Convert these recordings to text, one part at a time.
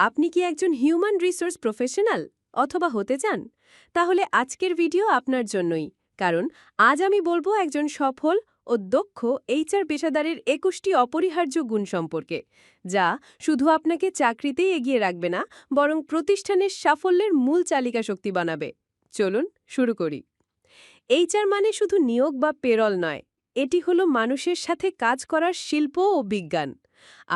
আপনি কি একজন হিউম্যান রিসোর্স প্রফেশনাল অথবা হতে চান? তাহলে আজকের ভিডিও আপনার জন্যই। কারণ আজ আমি বলবো একজন সফল ও দক্ষ এইচআর পেশাদারের ২১টি অপরিহার্য গুণ সম্পর্কে, যা শুধু আপনাকে চাকরিতেই এগিয়ে রাখবে না, বরং প্রতিষ্ঠানের সাফল্যের মূল চালিকা শক্তি বানাবে। চলুন শুরু করি। এইচআর মানে শুধু নিয়োগ বা পেরল নয়, এটি হলো মানুষের সাথে কাজ করার শিল্প ও বিজ্ঞান।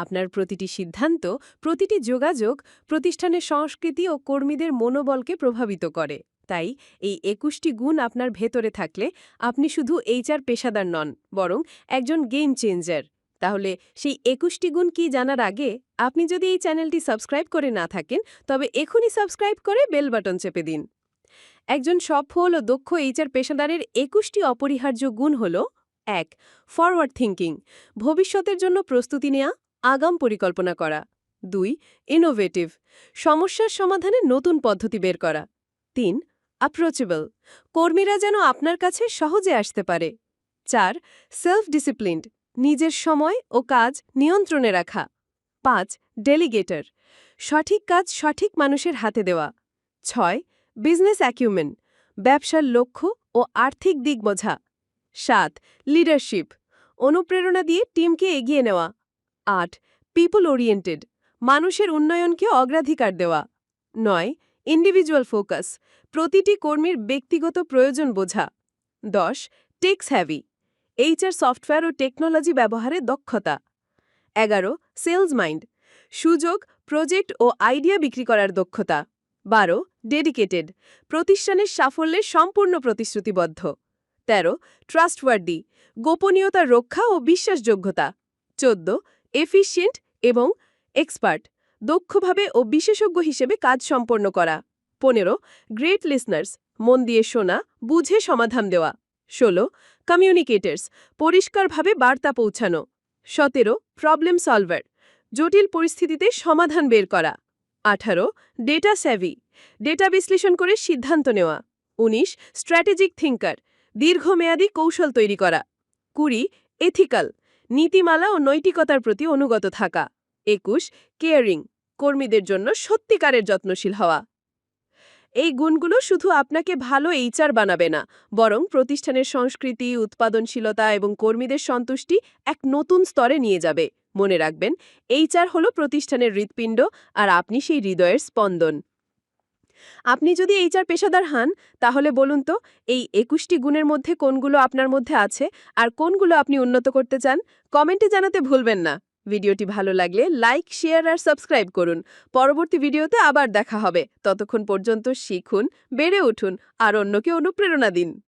আপনার প্রতিটি সিদ্ধান্ত, প্রতিটি যোগাযোগ প্রতিষ্ঠানের সংস্কৃতি ও কর্মীদের মনোবলকে প্রভাবিত করে। তাই এই ২১টি গুণ আপনার ভেতরে থাকলে আপনি শুধু এইচআর পেশাদার নন, বরং একজন গেম চেঞ্জার। তাহলে সেই ২১টি গুণ কি জানার আগে আপনি যদি এই চ্যানেলটি সাবস্ক্রাইব করে না থাকেন, তবে এখনই সাবস্ক্রাইব করে বেল বাটন চেপে দিন। একজন সফল ও দক্ষ এইচআর পেশাদারের ২১টি অপরিহার্য গুণ হল: ১. ফরওয়ার্ড থিঙ্কিং, ভবিষ্যতের জন্য প্রস্তুতি নেওয়া, আগাম পরিকল্পনা করা। ২. ইনোভেটিভ, সমস্যার সমাধানে নতুন পদ্ধতি বের করা। ৩. অ্যাপ্রোচেবল, কর্মীরা যেন আপনার কাছে সহজে আসতে পারে। ৪. সেলফ ডিসিপ্লিনড, নিজের সময় ও কাজ নিয়ন্ত্রণে রাখা। ৫. ডেলিগেটর, সঠিক কাজ সঠিক মানুষের হাতে দেওয়া। ৬. বিজনেস অ্যাকিউমেন, ব্যবসার লক্ষ্য ও আর্থিক দিক বোঝা। ৭. লিডারশিপ, অনুপ্রেরণা দিয়ে টিমকে এগিয়ে নেওয়া। ৮. পিপল ওরিয়েন্টেড, মানুষের উন্নয়নকে অগ্রাধিকার দেওয়া। ৯. ইন্ডিভিজুয়াল ফোকাস, প্রতিটি কর্মীর ব্যক্তিগত প্রয়োজন বোঝা। ১০. টেক্স হ্যাভি, এইচআর সফটওয়্যার ও টেকনোলজি ব্যবহারে দক্ষতা। ১১. সেলস মাইন্ড, সুযোগ, প্রজেক্ট ও আইডিয়া বিক্রি করার দক্ষতা। ১২. ডেডিকেটেড, প্রতিষ্ঠানের সাফল্যে সম্পূর্ণ প্রতিশ্রুতিবদ্ধ। ১৩. ট্রাস্টওয়ার্দি, গোপনীয়তা রক্ষা ও বিশ্বাসযোগ্যতা। ১৪. এফিশিয়েন্ট এবং এক্সপার্ট, দক্ষভাবে ও বিশেষজ্ঞ হিসেবে কাজ সম্পন্ন করা। ১৫. গ্রেট লিসনার্স, মন দিয়ে শোনা, বুঝে সমাধান দেওয়া। ১৬. কমিউনিকেটার্স, পরিষ্কারভাবে বার্তা পৌঁছানো। ১৭. প্রবলেম সলভার, জটিল পরিস্থিতিতে সমাধান বের করা। ১৮. ডেটা স্যাভি, ডেটা বিশ্লেষণ করে সিদ্ধান্ত নেওয়া। ১৯. স্ট্র্যাটেজিক থিঙ্কার, দীর্ঘমেয়াদী কৌশল তৈরি করা। ২০. এথিক্যাল, নীতিমালা ও নৈতিকতার প্রতি অনুগত থাকা। ২১. কেয়ারিং, কর্মীদের জন্য সত্যিকারের যত্নশীল হওয়া। এই গুণগুলো শুধু আপনাকে ভালো এইচআর বানাবে না, বরং প্রতিষ্ঠানের সংস্কৃতি, উৎপাদনশীলতা এবং কর্মীদের সন্তুষ্টি এক নতুন স্তরে নিয়ে যাবে। মনে রাখবেন, এইচআর হলো প্রতিষ্ঠানের হৃৎপিণ্ড, আর আপনি সেই হৃদয়ের স্পন্দন। আপনি যদি এইচআর পেশাদার হন, তাহলে বলুন তো, এই ২১টি গুণের মধ্যে কোনগুলো আপনার মধ্যে আছে আর কোনগুলো আপনি উন্নত করতে চান? কমেন্টে জানাতে ভুলবেন না। ভিডিওটি ভালো লাগলে লাইক, শেয়ার আর সাবস্ক্রাইব করুন। পরবর্তী ভিডিওতে আবার দেখা হবে। ততক্ষণ পর্যন্ত শিখুন, বেড়ে উঠুন আর অন্যকে অনুপ্রেরণা দিন।